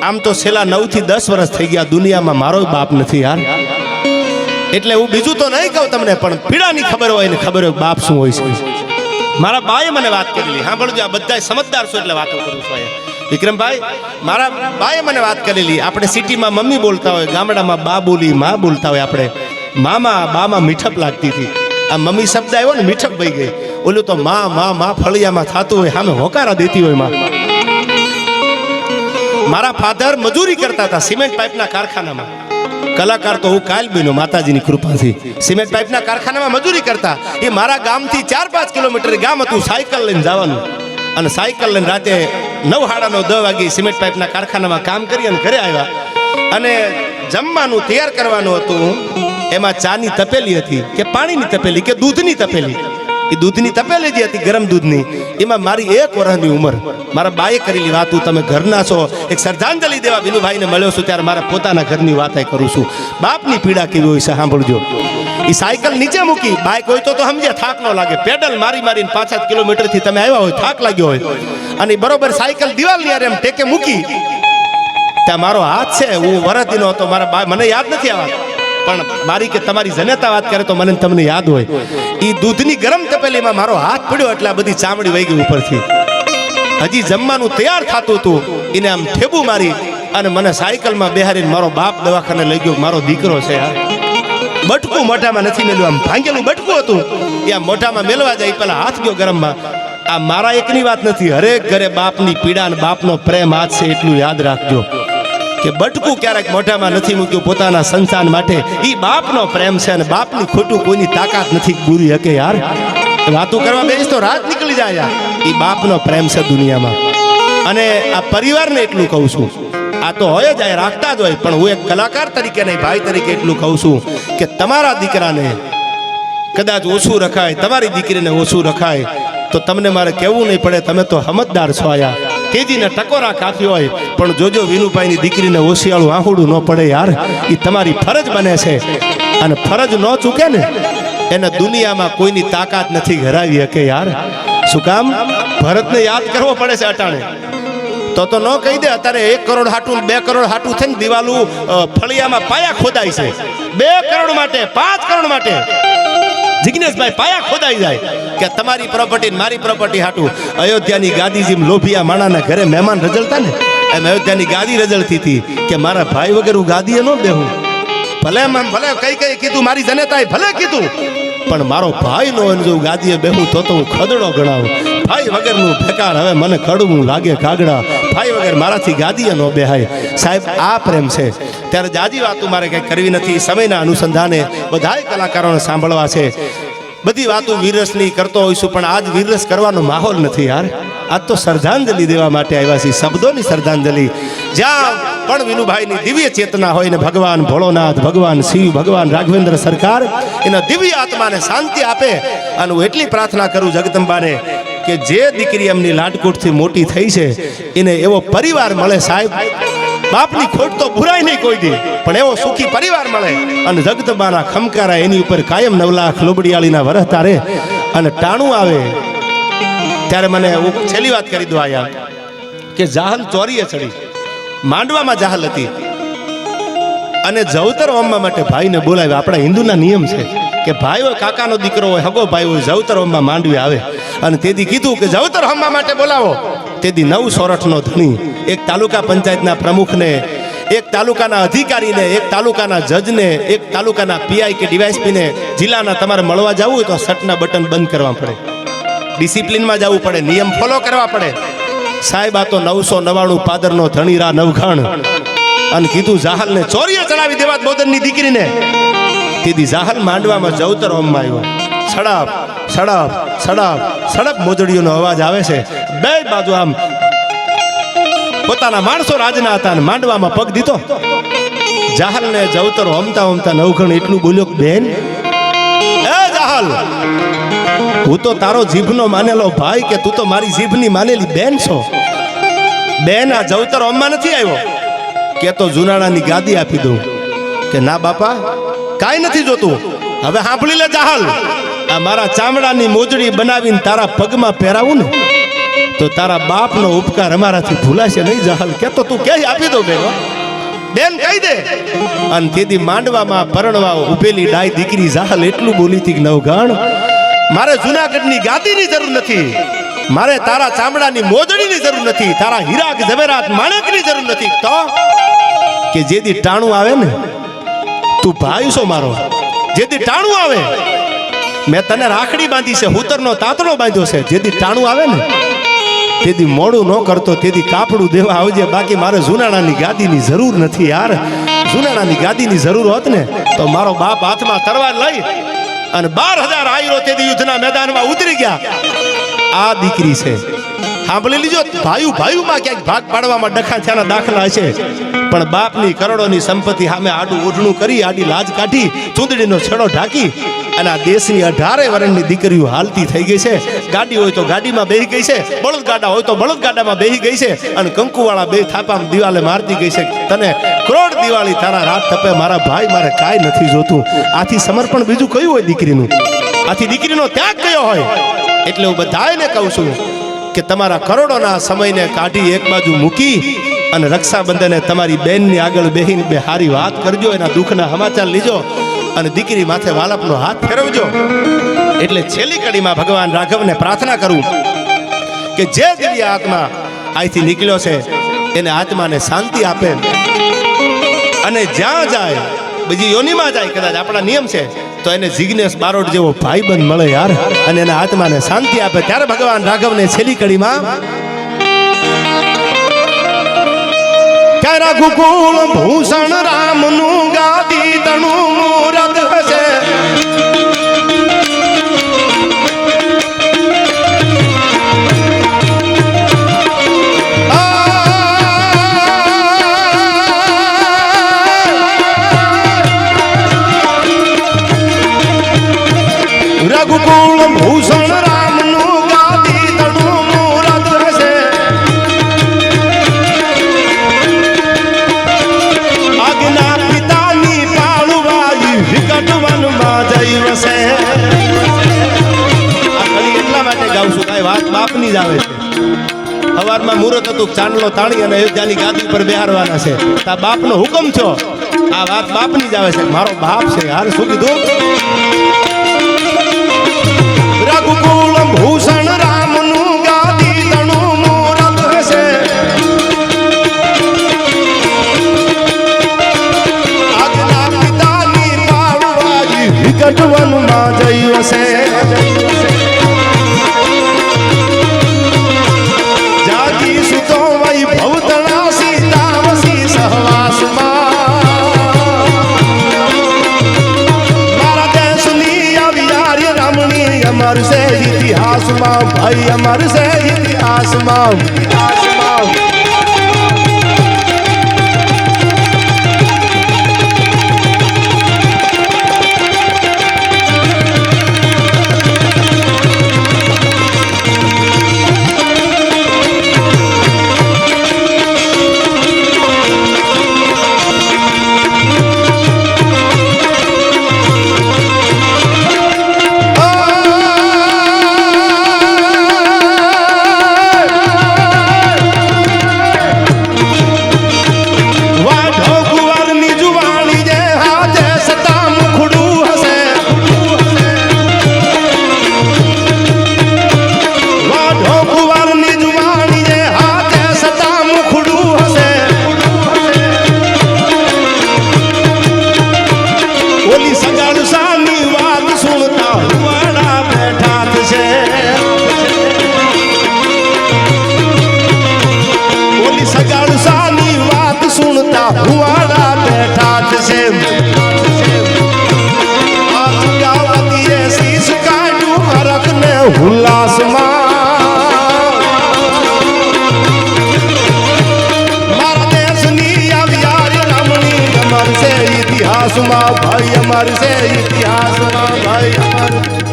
આમ તો છેલ્લા 9 થી 10 વર્ષ થઈ ગયા દુનિયામાં મારો બાપ નથી યાર. એટલે હું બીજું તો નહીં કહું તમને, પણ પીડાની ખબર હોય ને ખબર હોય બાપ શું હોય છે. મારા બાએ મને વાત કરેલી, સાંભળજો, આ બધા સમજદાર છો એટલે વાતો કરું છું. વિક્રમભાઈ, મારા બાએ મને વાત કરેલી, આપણે સિટીમાં મમ્મી બોલતા હોય, ગામડામાં બા બોલી, માં બોલતા હોય, આપણે મામા બામાં મીઠપ લાગતી હતી. આ મમ્મી શબ્દ આવ્યો ને મીઠપ વહી ગઈ. ઓલું તો માં ફળિયામાં થતું હોય, સામે હોકારા દેતી હોય માં. મારા ફાધર મજૂરી કરતા હતા સિમેન્ટ પાઇપના કારખાનામાં. કલાકાર તો હું કાલ બન્યો માતાજીની કૃપાથી. સિમેન્ટ પાઇપના કારખાનામાં મજૂરી કરતા. એ મારા ગામથી 4-5 કિલોમીટર ગામ હતું. સાયકલ લઈને જવાનું અને સાયકલ લઈને રાતે 9:30-10 વાગે સિમેન્ટ પાઇપના કારખાનામાં કામ કરી અને ઘરે આવ્યા. અને જમવાનું તૈયાર કરવાનું હતું. એમાં ચાની તપેલી હતી કે પાણીની તપેલી કે દૂધની તપેલી. એ દૂધની તપેલી જે હતી ગરમ દૂધની, એમાં મારી 1 વર્ષની ઉંમર. મારા બાએ કરેલી વાત, તમે ઘરના છો, એક શ્રદ્ધાંજલિ દેવા વિનુભાઈને મળ્યો છું ત્યારે મારા પોતાના ઘરની વાત કરું છું. બાપની પીડા કેવી હોય છે સાંભળજો. એ સાયકલ નીચે મૂકી, બાઇક હોય તો સમજે થાક ન લાગે. પેડલ મારીને 5-7 કિલોમીટરથી તમે આવ્યા હોય, થાક લાગ્યો હોય, અને બરોબર સાયકલ દિવાલની યાર એમ ટેકે મૂકી, ત્યાં મારો હાથ છે, હું વરદીનો હતો, મારા બા મને યાદ નથી આવવા, પણ મારી કે તમારી જનેતા વાત કરે તો મને તમને યાદ હોય. એ દૂધની ગરમ તપેલીમાં મારો હાથ પડ્યો એટલે આ બધી ચામડી વહી ગઈ ઉપરથી. હજી જમવાનું તૈયાર થતું હતું, એને આમ ઠેબુ મારી અને મને સાયકલમાં બેહારીને મારો બાપ દવાખાને લઈ ગયો. મારો દીકરો છે યાર. બટકું મોઢામાં નથી મેલ્યું, આમ ભાંગેલું બટકું હતું, એ આમ મોઢામાં મેલવા જાય પેલા હાથ ગયો ગરમમાં. આ મારા એકની વાત નથી, હરેક ઘરે બાપની પીડા અને બાપનો પ્રેમ હાથ છે, એટલું યાદ રાખજો કે બટકું ક્યારેક મોઢામાં નથી મૂક્યું પોતાના સંતાન માટે. એ બાપનો પ્રેમ છે અને બાપની ખોટું કોઈની તાકાત નથી પૂરી શકે યાર. વાતો કરવા બેસ તો રાત નીકળી જાય યાર. એ બાપનો પ્રેમ છે દુનિયામાં. અને આ પરિવારને એટલું કહું છું, આ તો હોય જ, રાખતા જ હોય, પણ હું એક કલાકાર તરીકે નહીં, ભાઈ તરીકે એટલું કહું છું કે તમારા દીકરાને કદાચ ઓછું રખાય, તમારી દીકરીને ઓછું રખાય તો તમને મારે કહેવું નહીં પડે, તમે તો સમજદાર છો. આયા તેજીને ટકોરા કાફી હોય, પણ જોજો વિનુભાઈની દીકરીને ઓશિયાળું આહુડું ન પડે યાર. એ તમારી ફરજ બને છે, અને ફરજ ન ચૂકે ને એને દુનિયામાં કોઈની તાકાત નથી ઘરાવી શકે યાર. શું કામ? ભરતને યાદ કરવો પડે છે અટાણે. તો ન કહી દે અત્યારે 1 કરોડ હાટું 2 કરોડ હાટું થઈને દિવાલું ફળિયામાં પાયા ખોદાય છે. 2 કરોડ માટે, 5 કરોડ માટે જિગ્નેશભાઈ પાયા ખોદાઈ જાય કે તમારી પ્રોપર્ટી મારી પ્રોપર્ટી હાટું. અયોધ્યાની ગાદી જેમ લોભિયા માણાના ઘરે મહેમાન રજળતા ને, એમ અયોધ્યાની ગાદી રજળતી હતી કે મારા ભાઈ વગર હું ગાદીએ ન બેહું. ભલે કઈ કીધું, મારી જનેતાએ ભલે કીધું, પણ મારો ભાઈ નો જો ગાદીએ બેહું તો હું ખદડો ગણાવું. ભાઈ વગરનું બેકાર, હવે મને કડવું લાગે કાગડા. ભાઈ વગર મારાથી ગાદીએ ન બેહાય. સાહેબ, આ પ્રેમ છે. ત્યારે જાજી વાતો મારે કંઈ કરવી નથી. સમયના અનુસંધાને બધાય કલાકારોને સાંભળવા છે. બધી વાતો વીરરસની કરતો હોઈશું, પણ આજ વીરરસ કરવાનો માહોલ નથી યાર. આજ તો શ્રદ્ધાંજલિ દેવા માટે આવ્યા છીએ, શબ્દોની શ્રદ્ધાંજલિ. જ્યાં પણ વિનુભાઈની દિવ્ય ચેતના હોય ને ભગવાન ભોળોનાથ, ભગવાન શિવ, ભગવાન રાઘવેન્દ્ર સરકાર એના દિવ્ય આત્માને શાંતિ આપે. અને હું એટલી પ્રાર્થના કરું જગદંબાને કે જે દીકરી એમની લાટકૂટથી મોટી થઈ છે એને એવો પરિવાર મળે સાહેબ. બાપની ખોટ તો ભૂરાય નહીં કોઈ દી, પણ એવો સુખી પરિવાર મળે. અને જગદંબાના ખમકારા એની ઉપર કાયમ 9 લાખ લોબડિયાળીના વરહ તારે અને ટાણું આવે. ત્યારે મને હું છેલ્લી વાત કરી દઉં આયા કે જાહલ ચોરીએ ચડી, માંડવામાં જાહલ હતી અને જવતર હોમવા માટે ભાઈને બોલાવ્યા. આપણા હિન્દુના નિયમ છે કે ભાઈ હોય, કાકાનો દીકરો હોય, હગો ભાઈ હોય, જવતર હોમવા માંડવી આવે. અને તેથી કીધું કે જવતર હોમવા માટે બોલાવો. તેથી 9 સોરઠનો ધણી, એક તાલુકા પંચાયતના પ્રમુખને, એક તાલુકાના અધિકારીને, એક તાલુકાના જજને, એક તાલુકાના પીઆઈ કે ડીવાયએસપીને જિલ્લાના તમારે મળવા જવું હોય તો શર્ટના બટન બંધ કરવા પડે, ડિસિપ્લિનમાં જવું પડે, નિયમ ફોલો કરવા પડે. સાહેબ, આ તો 999 પાદરનો ધણીરા નવઘણ. અને કીધું જાહલને ચોરીએ ચડાવી દેવા બોદરની દીકરીને. તેથી જાહલ માંડવામાં જવતર હોમમાં આવ્યો. સડપ સડપ સડપ સડપ મોજડીઓનો અવાજ આવે છે. બે બાજુ આમ પોતાના માણસો રાજના હતા અને માંડવામાં પગ દીધો. જાહલને જવતર હોમતા હોમતા નવઘણ એટલું બોલ્યો, બેન, એ જાહલ, હું તો તારો જીભનો માનેલો ભાઈ, કે તું તો મારી જીભની માનેલી બેન છો. બેન, આ જવતર હોમમાં નથી આવ્યો કે તો જુનાણાની ગાદી આપી દઉં. કે ના બાપા, કાંઈ નથી જોતું. હવે સાંભળી લે જાહલ, આ મારા ચામડાની મોજડી બનાવીને તારા પગમાં પહેરાવું ને તો તારા બાપનો ઉપકાર અમારાથી ભૂલાશે નહીં જહાલ કે તો તું ક્યાંય આપી દો બેન કહી દે. અને તેથી માંડવામાં પરણવા ઉભેલી ડાય દીકરી જાહલ એટલું બોલી હતી કે નવઘણ મારે જુનાગઢની ગાદીની જરૂર નથી, મારે તારા ચામડાની મોજડીની જરૂર નથી, તારા હીરા ઝવેરાત માણેકની જરૂર નથી. તો કે જેદી ટાણું આવે ને તું ભાઈ છો મારો, જેદી ટાણું આવે મેં તને રાખડી બાંધી છે, હુતરનો તાતણો બાંધ્યો છે, જેદી ટાણું આવે ને તેથી મોડું ન કરતો, તેથી કાપડું દેવા આવજે. બાકી મારે જુનાણાની ગાદીની જરૂર નથી યાર. જુનાણાની ગાદીની જરૂર હોત ને તો મારો બાપ હાથમાં તરવાર લઈ અને 12,000 આયરો તેથી યુદ્ધના મેદાનમાં ઉતરી ગયા. આ દીકરી છે, સાંભળી લીજો. ભાઈમાં ક્યાંક ભાગ પાડવામાં ડખા થયાના દાખલા હશે, પણ બાપની કરોડોની સંપત્તિ સામે આડું ઓઢણું કરી, આડી લાજ કાઢી, ચૂંદડીનો છેડો ઢાંકી અને આ દેશની 18 વર્ષની દીકરીઓ હાલતી થઈ ગઈ છે. ગાડી હોય તો ગાડીમાં બેહી ગઈ છે, બળદગાડા હોય તો બળદગાડામાં બેહી ગઈ છે, અને કંકુવાળા બે થાપામાં દિવાલે મારતી ગઈ છે. તને કરોડ દિવાળી તારા રાત થપે મારા ભાઈ, મારે કાંઈ નથી જોતું. આથી સમર્પણ બીજું કયું હોય દીકરીનું? આથી દીકરીનો ત્યાગ કયો હોય? એટલે હું બધાને કહું છું કે તમારા કરોડોના સમયને કાઢી એક બાજુ મૂકી અને રક્ષાબંધને તમારી બેનની આગળ બેહીને બે હારી વાત કરજો, એના દુઃખના સમાચાર લીજો અને દીકરી માથે વાલપનો હાથ ફેરવજો. એટલે છેલ્લી કડીમાં ભગવાન રાઘવને પ્રાર્થના કરું કે જે દિવ્ય આત્મા અહીંથી નીકળ્યો છે એને આત્માને શાંતિ આપે, અને જ્યાં જાય બીજી યોનિમાં જાય, કદાચ આપણા નિયમ છે તો એને જિગ્નેશ બારોટ જેવો ભાઈબંધ મળે યાર, અને એના આત્માને શાંતિ આપે. ત્યારે ભગવાન રાઘવને છેલ્લી કડીમાં ક્યારે ગોકુળ ભૂષણ રામનું ગાદી તણું મૂરત હશે, રઘુકુળ ભૂષણ રામનું ગાદી તણું મૂરત હશે, આજ્ઞા પિતાની પાળવાઈ વિકટ વનમાં જઈ વસે. આ ખાલી એટલા માટે ગાઉં છું, કાંઈ વાત બાપની જ આવે છે. સવારમાં મુહૂર્ત હતું, ચાંદલો તાણી અને અયોધ્યાની ગાદી પર બેહારવાના છે. તા બાપનો હુકમ છો, આ વાત બાપની જ આવે છે. મારો બાપ છે યાર, શું કીધું? રઘુકુળ ભૂષણ રામનું ગાદી તણું મૂરત હશે, આજ્ઞા પિતાની પાળવાઈ વિકટ વનમાં જઈ વસે. જાતિ સુતો વૈભવ તણા સીતા વસી સહવાસમાં, મારા દેશની અવિયારી રમણી અમર છે ઇતિહાસમાં, ભાઈ અમર છે ઇતિહાસમાં. હુવાડા બેઠા છે, શીશ કાઢ્યું હરખ ને ઉલ્લાસમાં, મારા દેશની અવિયારી રમણી અમર છે ઇતિહાસમાં, ભાઈ અમર છે ઇતિહાસમાં, ભાઈ અમર.